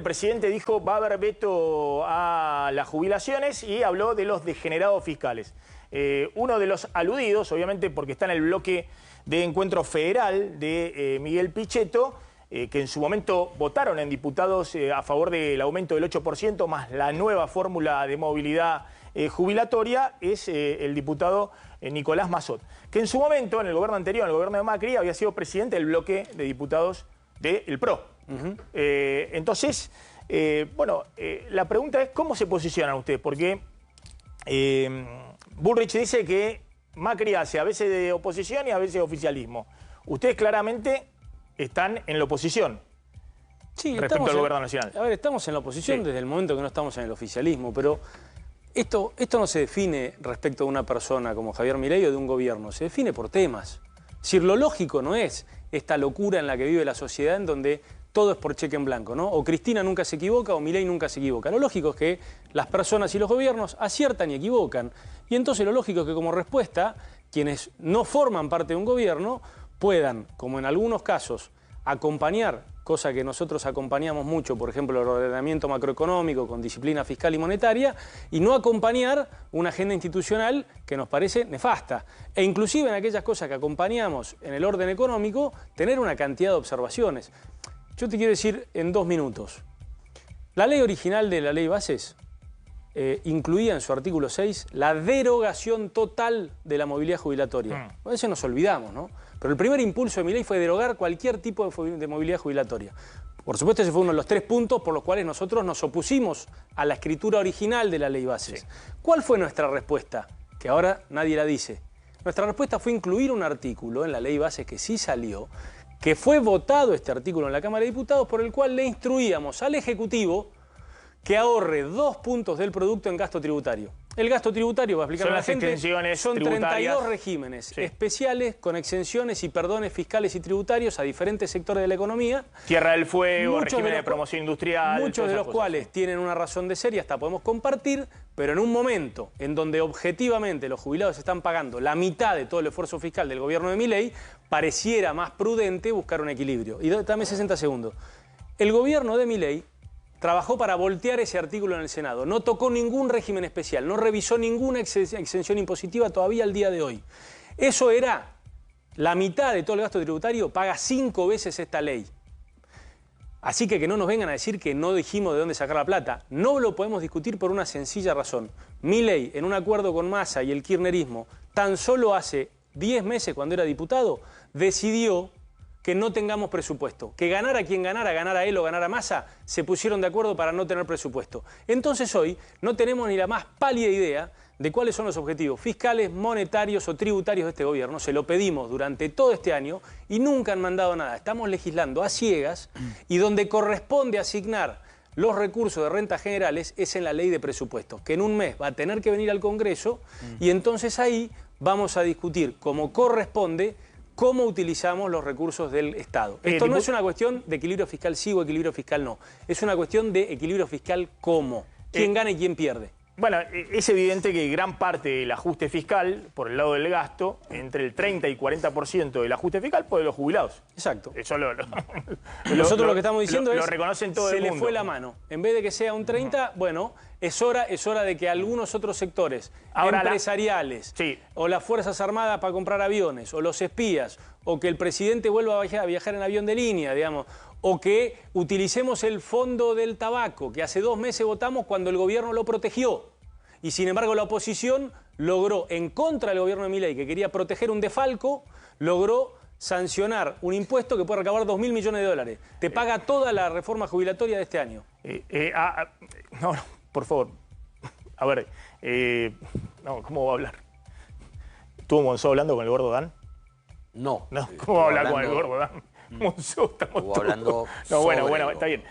presidente dijo va a haber veto a las jubilaciones y habló de los degenerados fiscales. Uno de los aludidos, obviamente porque está en el bloque de encuentro federal de Miguel Pichetto, que en su momento votaron en diputados a favor del aumento del 8% más la nueva fórmula de movilidad jubilatoria, es el diputado Nicolás Massot, que en su momento, en el gobierno anterior, en el gobierno de Macri, había sido presidente del bloque de diputados del PRO. Entonces, la pregunta es ¿cómo se posicionan ustedes? Porque Bullrich dice que Macri hace a veces de oposición y a veces de oficialismo. Ustedes claramente están en la oposición. Sí, respecto al gobierno nacional. A ver, estamos en la oposición desde el momento que no estamos en el oficialismo, pero esto no se define respecto a una persona como Javier Milei o de un gobierno, se define por temas. Es decir, lo lógico no es esta locura en la que vive la sociedad en donde todo es por cheque en blanco, ¿no? O Cristina nunca se equivoca o Milei nunca se equivoca. Lo lógico es que las personas y los gobiernos aciertan y equivocan. Y entonces lo lógico es que como respuesta, quienes no forman parte de un gobierno puedan, como en algunos casos, acompañar, cosa que nosotros acompañamos mucho, por ejemplo, el ordenamiento macroeconómico con disciplina fiscal y monetaria, y no acompañar una agenda institucional que nos parece nefasta. E inclusive en aquellas cosas que acompañamos en el orden económico, tener una cantidad de observaciones. Yo te quiero decir en 2 minutos. La ley original de la ley Bases incluía en su artículo 6 la derogación total de la movilidad jubilatoria. A veces nos olvidamos, ¿no? Pero el primer impulso de Milei fue derogar cualquier tipo de movilidad jubilatoria. Por supuesto, ese fue uno de los 3 puntos por los cuales nosotros nos opusimos a la escritura original de la ley Bases. Sí. ¿Cuál fue nuestra respuesta? Que ahora nadie la dice. Nuestra respuesta fue incluir un artículo en la ley Bases que sí salió, que fue votado este artículo en la Cámara de Diputados, por el cual le instruíamos al Ejecutivo que ahorre 2 puntos del producto en gasto tributario. El gasto tributario, va a explicar a la gente, son 32 regímenes especiales con exenciones y perdones fiscales y tributarios a diferentes sectores de la economía. Tierra del Fuego, regímenes de promoción industrial. Muchos de los cuales tienen una razón de ser y hasta podemos compartir, pero en un momento en donde objetivamente los jubilados están pagando la mitad de todo el esfuerzo fiscal del gobierno de Milei, pareciera más prudente buscar un equilibrio. Y dame 60 segundos. El gobierno de Milei trabajó para voltear ese artículo en el Senado. No tocó ningún régimen especial, no revisó ninguna exención impositiva todavía al día de hoy. Eso era la mitad de todo el gasto tributario, paga 5 veces esta ley. Así que no nos vengan a decir que no dijimos de dónde sacar la plata. No lo podemos discutir por una sencilla razón. Milei, en un acuerdo con Massa y el kirchnerismo, tan solo hace 10 meses, cuando era diputado, decidió que no tengamos presupuesto. Que ganara quien ganara, ganara él o ganara Massa, se pusieron de acuerdo para no tener presupuesto. Entonces hoy no tenemos ni la más pálida idea de cuáles son los objetivos fiscales, monetarios o tributarios de este gobierno. Se lo pedimos durante todo este año y nunca han mandado nada. Estamos legislando a ciegas y donde corresponde asignar los recursos de rentas generales es en la ley de presupuestos, que en un mes va a tener que venir al Congreso y entonces ahí vamos a discutir como corresponde cómo utilizamos los recursos del Estado. Esto no es una cuestión de equilibrio fiscal sí o equilibrio fiscal no. Es una cuestión de equilibrio fiscal cómo. ¿Quién gana y quién pierde? Bueno, es evidente que gran parte del ajuste fiscal, por el lado del gasto, entre el 30 y 40% del ajuste fiscal, por los jubilados. Exacto. Eso nosotros lo que estamos diciendo lo reconocen todo el mundo. Se le fue la mano. En vez de que sea un 30, bueno, es hora de que algunos otros sectores empresariales, o las Fuerzas Armadas para comprar aviones, o los espías, o que el presidente vuelva a viajar en avión de línea, digamos, o que utilicemos el fondo del tabaco, que hace 2 meses votamos cuando el gobierno lo protegió. Y sin embargo la oposición logró, en contra del gobierno de Milei, que quería proteger un defalco, logró sancionar un impuesto que puede recaudar 2.000 millones de dólares. Te paga toda la reforma jubilatoria de este año. No, por favor. A ver, no, ¿cómo va a hablar? ¿Estuvo Monzó hablando con el gordo Dan? No. ¿Cómo va a hablar con el gordo Dan? Monzó, estamos hablando. No, bueno, está bien.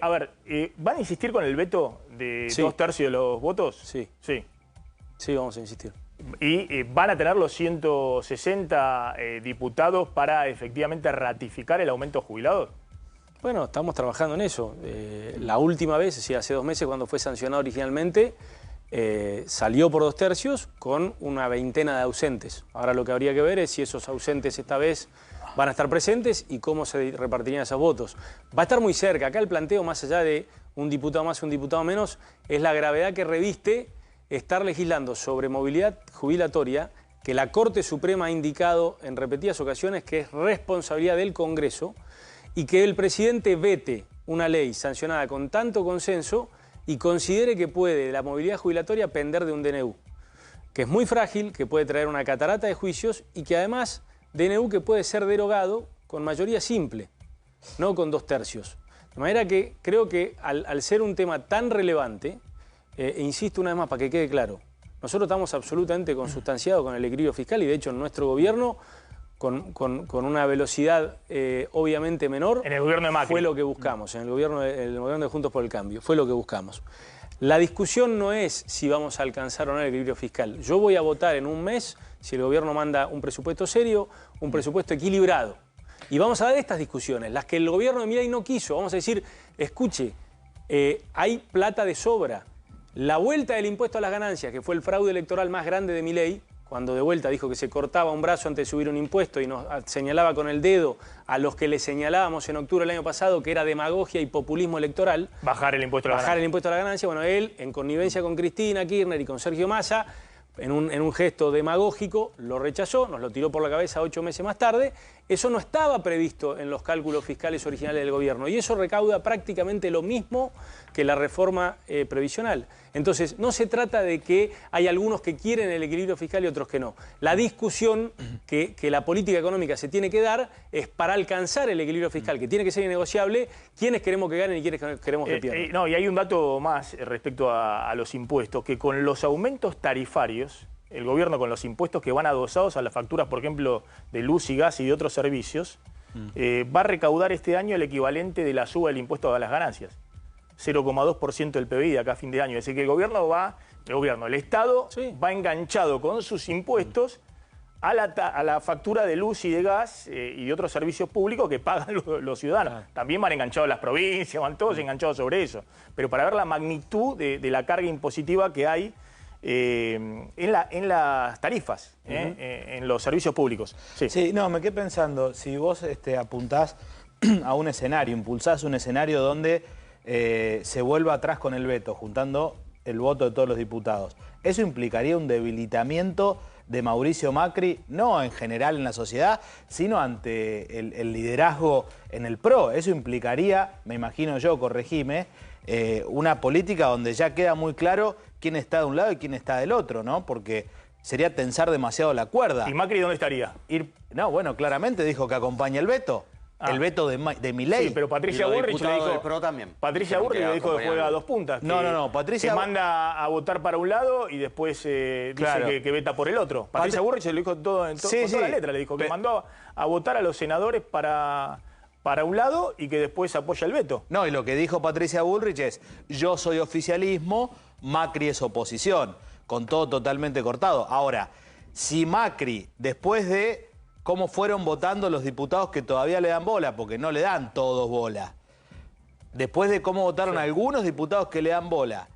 A ver, ¿van a insistir con el veto de 2/3 de los votos? Sí. Sí, vamos a insistir. ¿Y van a tener los 160 diputados para efectivamente ratificar el aumento de jubilados? Bueno, estamos trabajando en eso. La última vez, hace 2 meses, cuando fue sancionado originalmente, salió por 2/3 con una veintena de ausentes. Ahora lo que habría que ver es si esos ausentes esta vez van a estar presentes y cómo se repartirían esos votos. Va a estar muy cerca. Acá el planteo, más allá de un diputado más, un diputado menos, es la gravedad que reviste estar legislando sobre movilidad jubilatoria, que la Corte Suprema ha indicado en repetidas ocasiones que es responsabilidad del Congreso, y que el presidente vete una ley sancionada con tanto consenso y considere que puede la movilidad jubilatoria pender de un DNU, que es muy frágil, que puede traer una catarata de juicios y que además DNU que puede ser derogado con mayoría simple, no con 2/3. De manera que creo que al ser un tema tan relevante, insisto una vez más para que quede claro, nosotros estamos absolutamente consustanciados con el equilibrio fiscal y de hecho en nuestro gobierno, con una velocidad obviamente menor, en el gobierno de Macri fue lo que buscamos, en el gobierno de Juntos por el Cambio, fue lo que buscamos. La discusión no es si vamos a alcanzar o no el equilibrio fiscal. Yo voy a votar en un mes si el gobierno manda un presupuesto serio, un presupuesto equilibrado. Y vamos a dar estas discusiones, las que el gobierno de Milei no quiso. Vamos a decir, escuche, hay plata de sobra. La vuelta del impuesto a las ganancias, que fue el fraude electoral más grande de Milei, cuando de vuelta dijo que se cortaba un brazo antes de subir un impuesto y nos señalaba con el dedo a los que le señalábamos en octubre del año pasado que era demagogia y populismo electoral. Bajar el impuesto a la ganancia. Bajar el impuesto a la ganancia. Bueno, él, en connivencia con Cristina Kirchner y con Sergio Massa, en un gesto demagógico, lo rechazó, nos lo tiró por la cabeza 8 meses más tarde. Eso no estaba previsto en los cálculos fiscales originales del gobierno y eso recauda prácticamente lo mismo que la reforma previsional. Entonces, no se trata de que hay algunos que quieren el equilibrio fiscal y otros que no. La discusión que la política económica se tiene que dar es para alcanzar el equilibrio fiscal, que tiene que ser innegociable, quiénes queremos que ganen y quiénes queremos que pierdan. No, y hay un dato más respecto a los impuestos, que con los aumentos tarifarios, el gobierno con los impuestos que van adosados a las facturas, por ejemplo, de luz y gas y de otros servicios, va a recaudar este año el equivalente de la suba del impuesto a las ganancias. 0,2% del PBI de acá a fin de año. Es decir, que el Estado sí, va enganchado con sus impuestos a la factura de luz y de gas y de otros servicios públicos que pagan los ciudadanos. Claro. También van enganchados las provincias, van todos enganchados sobre eso. Pero para ver la magnitud de la carga impositiva que hay en las tarifas, en los servicios públicos. Sí. Sí, no, me quedé pensando, si vos apuntás a un escenario, impulsás un escenario donde se vuelva atrás con el veto, juntando el voto de todos los diputados, ¿eso implicaría un debilitamiento de Mauricio Macri, no en general en la sociedad, sino ante el liderazgo en el PRO? Eso implicaría, me imagino yo, corregime, una política donde ya queda muy claro quién está de un lado y quién está del otro, ¿no? Porque sería tensar demasiado la cuerda. ¿Y Macri dónde estaría? No, bueno, claramente dijo que acompaña el veto. El veto de Milei. Sí, pero Patricia Bullrich le dijo... del PRO también. Patricia Bullrich le dijo que juega a 2 puntas. No, Patricia... Que manda a votar para un lado y después dice que veta por el otro. Patricia Bullrich se lo dijo todo con toda la letra. Le dijo que mandó a votar a los senadores para un lado y que después apoya el veto. No, y lo que dijo Patricia Bullrich es: yo soy oficialismo, Macri es oposición, con todo totalmente cortado. Ahora, si Macri, después de cómo fueron votando los diputados que todavía le dan bola, porque no le dan todos bola, después de cómo votaron algunos diputados que le dan bola,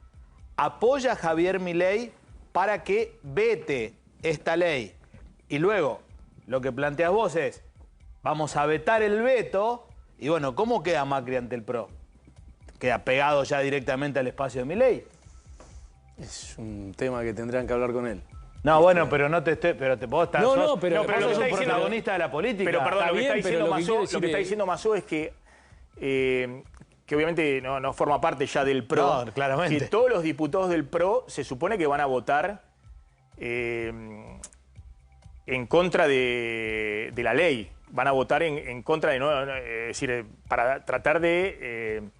apoya a Javier Milei para que vete esta ley. Y luego, lo que planteas vos es: vamos a vetar el veto. Y bueno, ¿cómo queda Macri ante el PRO? ¿Queda pegado ya directamente al espacio de Milei? Es un tema que tendrán que hablar con él. No, bueno, pero no te estoy... Pero vos estás... No, sos, pero vos lo que sos está un diciendo... protagonista de la política. Pero perdón, Está bien, lo que está diciendo Massó es que obviamente no forma parte ya del PRO. No, claramente. Que todos los diputados del PRO se supone que van a votar en contra de la ley. Van a votar en contra es decir, para tratar de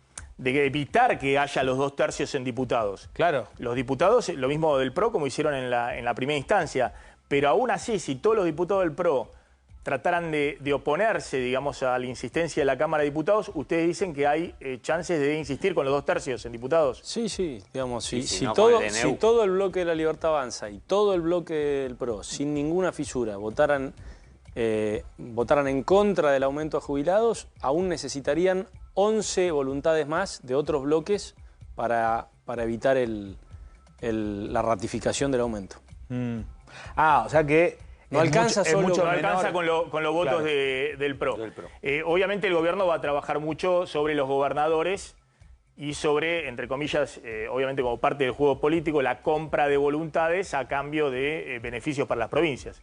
evitar que haya los 2/3 en diputados. Claro. Los diputados, lo mismo del PRO como hicieron en la primera instancia, pero aún así, si todos los diputados del PRO trataran de oponerse, digamos, a la insistencia de la Cámara de Diputados, ustedes dicen que hay chances de insistir con los 2/3 en diputados. Sí, digamos, si no, todo el bloque de la Libertad Avanza y todo el bloque del PRO, sin ninguna fisura, votaran en contra del aumento a jubilados, aún necesitarían 11 voluntades más de otros bloques para evitar la ratificación del aumento. O sea que No alcanza mucho, solo, no alcanza con los votos Claro. del PRO. Del PRO. Obviamente el gobierno va a trabajar mucho sobre los gobernadores y sobre, entre comillas, obviamente como parte del juego político, la compra de voluntades a cambio de beneficios para las provincias.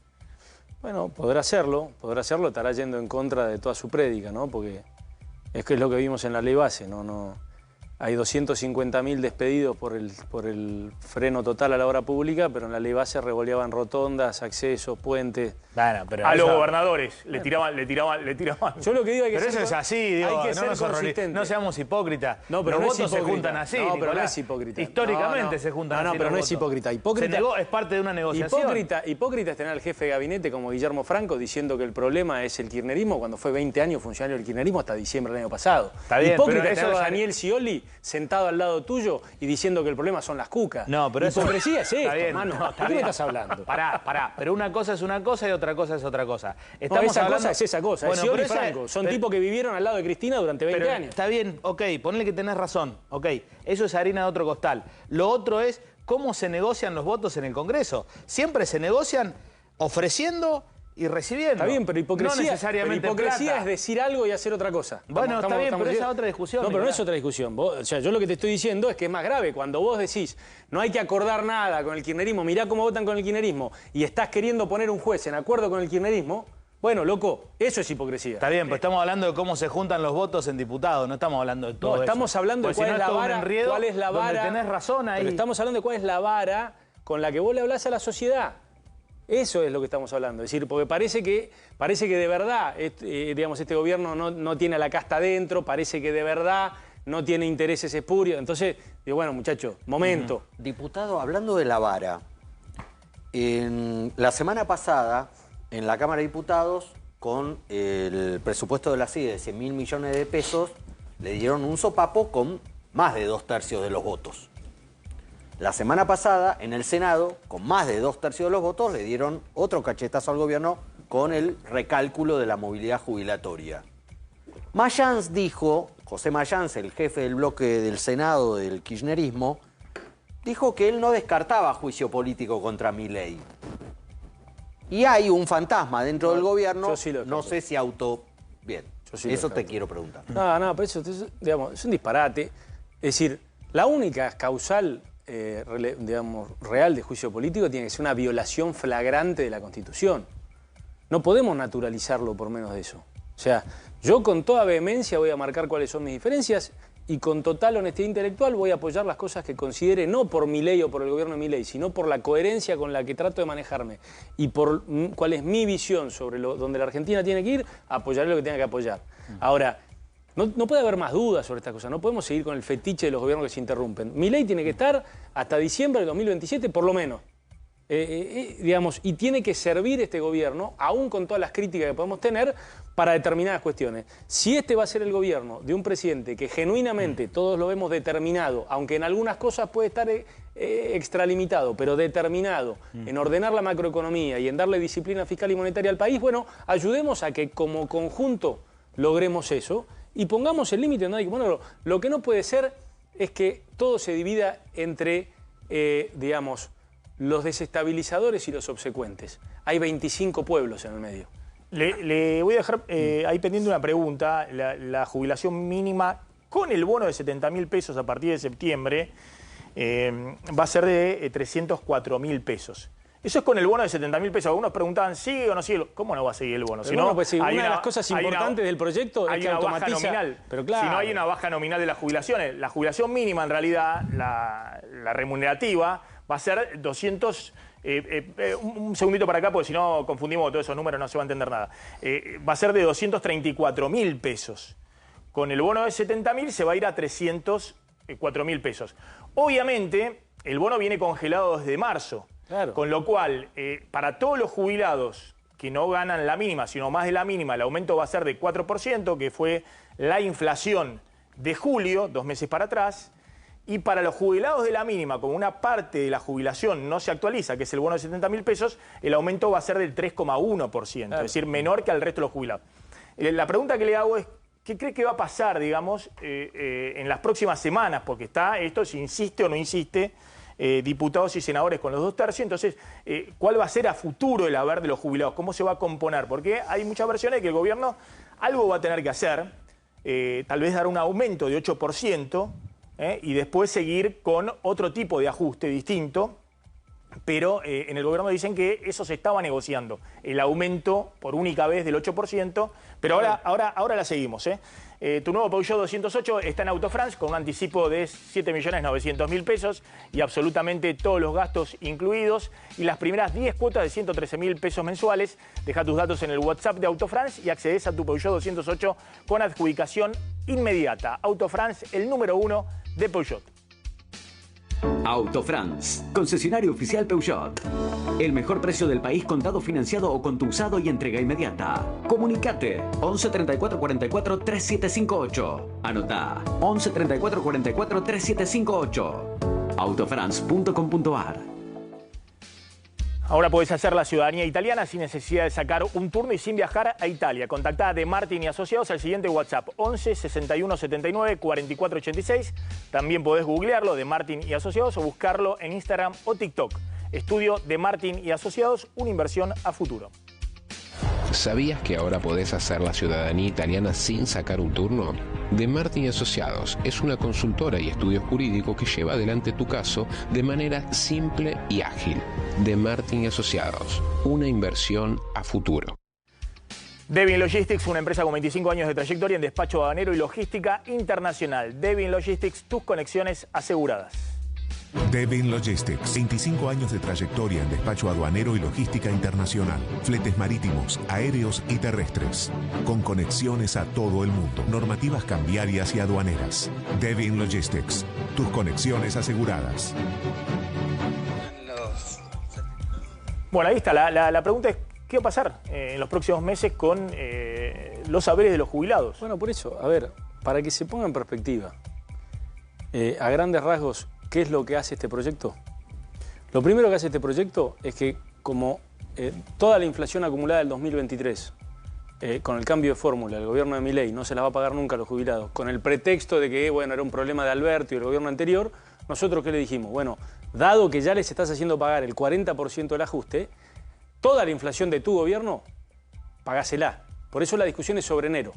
Bueno, podrá hacerlo, estará yendo en contra de toda su prédica, ¿no? Porque es que es lo que vimos en la ley base, ¿no? Hay 250.000 despedidos por el freno total a la obra pública, pero en la ley base revoleaban rotondas, accesos, puentes. Bueno, pero A los eso- gobernadores le tiraban. Yo lo que digo es que Pero eso es así, digo, hay que no, ser nos horroriz- consistente. no seamos hipócritas. No, pero los no es votos se hipócrita. juntan así, No, pero no Nicolás. es hipócrita. Históricamente No. se juntan No, así pero los no es votos. hipócrita. Hipócrita- Es parte de una negociación. Hipócrita es tener al jefe de gabinete como Guillermo Franco diciendo que el problema es el kirchnerismo cuando fue 20 años funcionario del kirchnerismo hasta diciembre del año pasado. Está bien, Hipócrita pero es eso tener a ya- Daniel Scioli sentado al lado tuyo y diciendo que el problema son las cucas. No, pero eso- Hipocresía es Está esto, bien, hermano. no, ¿De está qué me bien. estás hablando? Pará. Pero una cosa es una cosa y otra cosa es otra cosa. No, esa cosa es esa cosa. Bueno, es Scioli y pero esa- Franco. Son pero- tipos que vivieron al lado de Cristina durante 20 pero años. Está bien, ok, ponle que tenés razón, ok. Eso es harina de otro costal. Lo otro es cómo se negocian los votos en el Congreso. Siempre se negocian ofreciendo y recibiendo. Está bien, pero hipocresía, No necesariamente es plata. decir algo y hacer otra cosa. Bueno, está bien, pero esa diciendo- es otra discusión, No, pero no Nicolás. es otra discusión. O sea, yo lo que te estoy diciendo es que es más grave. Cuando vos decís, no hay que acordar nada con el kirchnerismo, mirá cómo votan con el kirchnerismo, y estás queriendo poner un juez en acuerdo con el kirchnerismo, bueno, loco, eso es hipocresía. Está bien, pero estamos hablando de cómo se juntan los votos en diputados, no estamos hablando de todo No, estamos eso. hablando de Porque cuál si es no la todo un vara, enredo cuál es la donde vara. tenés razón ahí. Pero estamos hablando de cuál es la vara con la que vos le hablás a la sociedad. Eso es lo que estamos hablando. Es decir, porque parece que de verdad digamos, este gobierno no tiene a la casta adentro, parece que de verdad no tiene intereses espurios. Entonces, digo, bueno, muchachos, momento. Diputado, hablando de la vara, la semana pasada, en la Cámara de Diputados, con el presupuesto de la CIE de 100.000 millones de pesos, le dieron un sopapo con más de 2/3 de los votos. La semana pasada, en el Senado, con más de 2/3 de los votos, le dieron otro cachetazo al gobierno con el recálculo de la movilidad jubilatoria. Mayans dijo, José Mayans, el jefe del bloque del Senado del kirchnerismo, dijo que él no descartaba juicio político contra Milei. Y hay un fantasma dentro del gobierno, yo sí lo no descarto. sé si Bien, Yo sí lo eso te descarto. quiero preguntar. No, pero eso digamos, es un disparate. Es decir, la única causal digamos, real de juicio político tiene que ser una violación flagrante de la Constitución. No podemos naturalizarlo por menos de eso. O sea, yo con toda vehemencia voy a marcar cuáles son mis diferencias y con total honestidad intelectual voy a apoyar las cosas que considere, no por mi ley o por el gobierno de mi ley, sino por la coherencia con la que trato de manejarme y por cuál es mi visión sobre donde la Argentina tiene que ir, apoyaré lo que tenga que apoyar. Ahora, no puede haber más dudas sobre estas cosas. No podemos seguir con el fetiche de los gobiernos que se interrumpen. Mi ley tiene que estar hasta diciembre del 2027, por lo menos. Digamos, y tiene que servir este gobierno, aún con todas las críticas que podemos tener, para determinadas cuestiones. Si este va a ser el gobierno de un presidente que genuinamente todos lo vemos determinado, aunque en algunas cosas puede estar extralimitado, pero determinado en ordenar la macroeconomía y en darle disciplina fiscal y monetaria al país, bueno, ayudemos a que como conjunto logremos eso y pongamos el límite donde hay que ponerlo. Lo que no puede ser es que todo se divida entre, digamos, los desestabilizadores y los obsecuentes. Hay 25 pueblos en el medio. Le voy a dejar ahí pendiente una pregunta. La jubilación mínima con el bono de 70.000 pesos a partir de septiembre va a ser de 304.000 pesos. Eso es con el bono de 70.000 pesos. Algunos preguntaban, ¿sigue o no sigue? ¿Cómo no va a seguir el bono? Pero bueno, pues sí, una de las cosas hay importantes del proyecto es hay que una baja automatiza... nominal. Pero claro. Si no hay una baja nominal de las jubilaciones. La jubilación mínima, en realidad, la remunerativa, va a ser 200... un segundito para acá, porque si no confundimos todos esos números, no se va a entender nada. Va a ser de 234.000 pesos. Con el bono de 70.000 se va a ir a 304.000 pesos. Obviamente, el bono viene congelado desde marzo. Claro. Con lo cual, para todos los jubilados que no ganan la mínima, sino más de la mínima, el aumento va a ser de 4%, que fue la inflación de julio, 2 meses para atrás. Y para los jubilados de la mínima, como una parte de la jubilación no se actualiza, que es el bono de 70.000 pesos, el aumento va a ser del 3,1%, Claro. es decir, menor que al resto de los jubilados. La pregunta que le hago es, ¿qué cree que va a pasar, digamos, en las próximas semanas? Porque está esto, si insiste o no insiste diputados y senadores con los 2 tercios. Entonces, ¿cuál va a ser a futuro el haber de los jubilados? ¿Cómo se va a componer? Porque hay muchas versiones de que el gobierno algo va a tener que hacer, tal vez dar un aumento de 8%, y después seguir con otro tipo de ajuste distinto. Pero en el gobierno dicen que eso se estaba negociando, el aumento por única vez del 8%, pero ahora la seguimos. Tu nuevo Peugeot 208 está en Autofrance con un anticipo de 7.900.000 pesos y absolutamente todos los gastos incluidos y las primeras 10 cuotas de 113.000 pesos mensuales. Deja tus datos en el WhatsApp de Autofrance y accedes a tu Peugeot 208 con adjudicación inmediata. Autofrance, el número 1 de Peugeot. Autofrance, concesionario oficial Peugeot. El mejor precio del país contado, financiado o con tu usado y entrega inmediata. Comunicate 11 34 44 3758. Anotá 11 34 44 3758. Autofrance.com.ar. Ahora podés hacer la ciudadanía italiana sin necesidad de sacar un turno y sin viajar a Italia. Contactá a De Martin y Asociados al siguiente WhatsApp 11 61 79 44 86. También podés googlearlo, De Martin y Asociados, o buscarlo en Instagram o TikTok. Estudio De Martin y Asociados, una inversión a futuro. ¿Sabías que ahora podés hacer la ciudadanía italiana sin sacar un turno? De Martin y Asociados es una consultora y estudio jurídico que lleva adelante tu caso de manera simple y ágil. De Martin y Asociados, una inversión a futuro. Devin Logistics, una empresa con 25 años de trayectoria en despacho aduanero y logística internacional. Devin Logistics, tus conexiones aseguradas. Devin Logistics, 25 años de trayectoria en despacho aduanero y logística internacional. Fletes marítimos, aéreos y terrestres. Con conexiones a todo el mundo. Normativas cambiarias y aduaneras. Devin Logistics, tus conexiones aseguradas. Bueno, ahí está. La pregunta es, ¿qué va a pasar en los próximos meses con los saberes de los jubilados? Bueno, por eso, a ver, para que se ponga en perspectiva, a grandes rasgos, ¿qué es lo que hace este proyecto? Lo primero que hace este proyecto es que, como toda la inflación acumulada del 2023, con el cambio de fórmula, el gobierno de Milei no se las va a pagar nunca a los jubilados, con el pretexto de que, bueno, era un problema de Alberto y el gobierno anterior, nosotros, ¿qué le dijimos? Bueno, dado que ya les estás haciendo pagar el 40% del ajuste, toda la inflación de tu gobierno, pagásela. Por eso la discusión es sobre enero,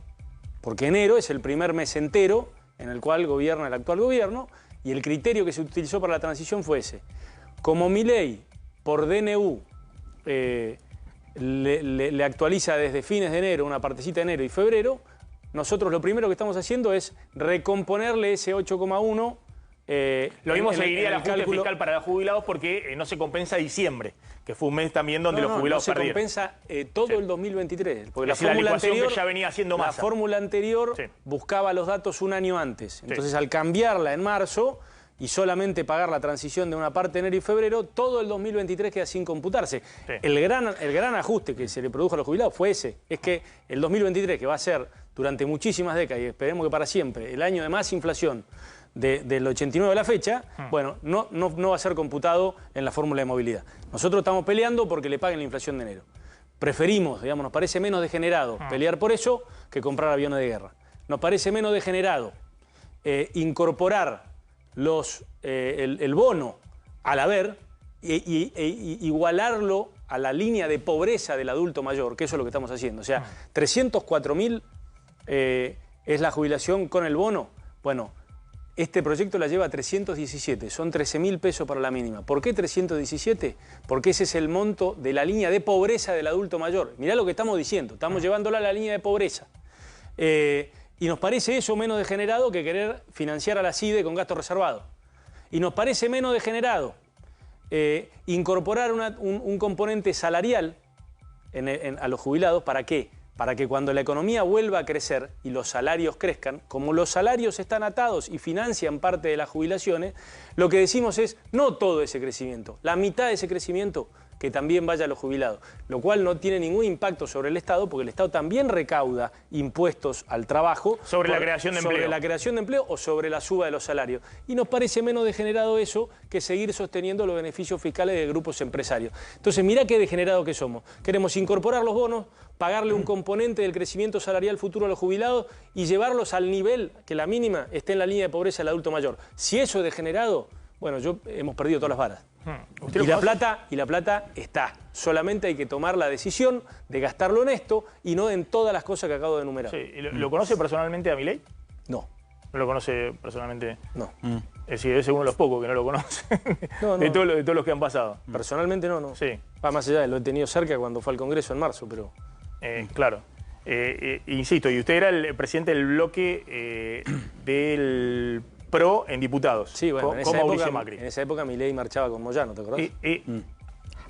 porque enero es el primer mes entero en el cual gobierna el actual gobierno, y el criterio que se utilizó para la transición fue ese. Como Milei, por DNU, le actualiza desde fines de enero, una partecita de enero y febrero, nosotros lo primero que estamos haciendo es recomponerle ese 8,1. Lo mismo seguiría el ajuste fiscal para los jubilados porque no se compensa diciembre, que fue un mes también donde los jubilados perdieron. No se compensa todo el 2023. Porque la fórmula anterior que ya venía haciendo masa. La fórmula anterior buscaba los datos un año antes. Entonces, al cambiarla en marzo y solamente pagar la transición de una parte de enero y febrero, todo el 2023 queda sin computarse. El gran ajuste que se le produjo a los jubilados fue ese. Es que el 2023, que va a ser durante muchísimas décadas y esperemos que para siempre, el año de más inflación del 89 a la fecha, bueno, no va a ser computado en la fórmula de movilidad. Nosotros estamos peleando porque le paguen la inflación de enero. Preferimos, digamos, nos parece menos degenerado pelear por eso que comprar aviones de guerra. Nos parece menos degenerado incorporar el bono al haber e igualarlo a la línea de pobreza del adulto mayor, que eso es lo que estamos haciendo. O sea, 304.000 es la jubilación con el bono. Bueno, este proyecto la lleva a 317, son 13.000 pesos para la mínima. ¿Por qué 317? Porque ese es el monto de la línea de pobreza del adulto mayor. Mirá lo que estamos diciendo, estamos llevándola a la línea de pobreza. Y nos parece eso menos degenerado que querer financiar a la CIDE con gasto reservado. Y nos parece menos degenerado incorporar un componente salarial a los jubilados. ¿Para qué? Para que cuando la economía vuelva a crecer y los salarios crezcan, como los salarios están atados y financian parte de las jubilaciones, lo que decimos es no todo ese crecimiento, la mitad de ese crecimiento que también vaya a los jubilados, lo cual no tiene ningún impacto sobre el Estado, porque el Estado también recauda impuestos al trabajo. Sobre la creación de empleo. Sobre la creación de empleo o sobre la suba de los salarios. Y nos parece menos degenerado eso que seguir sosteniendo los beneficios fiscales de grupos empresarios. Entonces, mirá qué degenerado que somos. Queremos incorporar los bonos, pagarle un componente del crecimiento salarial futuro a los jubilados y llevarlos al nivel que la mínima esté en la línea de pobreza del adulto mayor. Si eso es degenerado, Bueno, hemos perdido todas las varas. ¿Usted lo Y la plata está. Solamente hay que tomar la decisión de gastarlo en esto y no en todas las cosas que acabo de enumerar. Sí. ¿Lo conoce personalmente a Milei? No. ¿No lo conoce personalmente? No. Es decir, es uno de los pocos que no lo conoce. No, de no. todos los que han pasado. Personalmente no. Sí. Va más allá, lo he tenido cerca cuando fue al Congreso en marzo, pero... Claro. Insisto, y usted era el presidente del bloque del PRO en diputados. Sí, bueno, con Mauricio Macri. en esa época Milei marchaba con Moyano, ¿te acordás?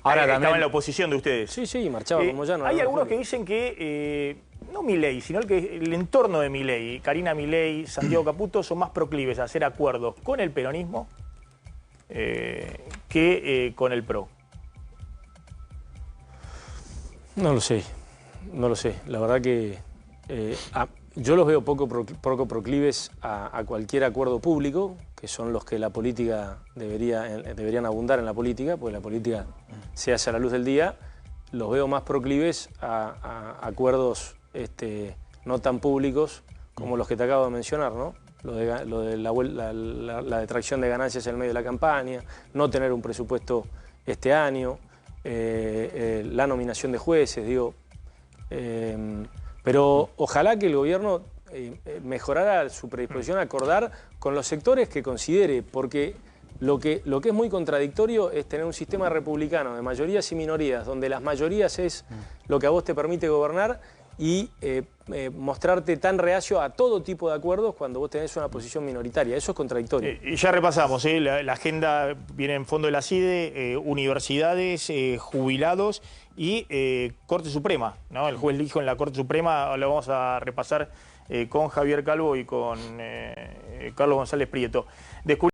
Ahora estaba en la oposición de ustedes. Sí, marchaba con Moyano. Hay algunos que dicen que no Milei, sino el entorno de Milei, Karina Milei, Santiago Caputo, son más proclives a hacer acuerdos con el peronismo que con el PRO. No lo sé. La verdad que yo los veo poco proclives a cualquier acuerdo público, que son los que la política deberían abundar en la política, porque la política se hace a la luz del día. Los veo más proclives a acuerdos no tan públicos como los que te acabo de mencionar, ¿no? Lo de la detracción de ganancias en el medio de la campaña, no tener un presupuesto este año, la nominación de jueces, digo. Pero ojalá que el gobierno mejorara su predisposición a acordar con los sectores que considere, porque lo que es muy contradictorio es tener un sistema republicano de mayorías y minorías, donde las mayorías es lo que a vos te permite gobernar y mostrarte tan reacio a todo tipo de acuerdos cuando vos tenés una posición minoritaria. Eso es contradictorio. Y ya repasamos, la agenda viene en fondo de la CIDE, universidades, jubilados y Corte Suprema, ¿no? El juez dijo en la Corte Suprema, lo vamos a repasar con Javier Calvo y con Carlos González Prieto.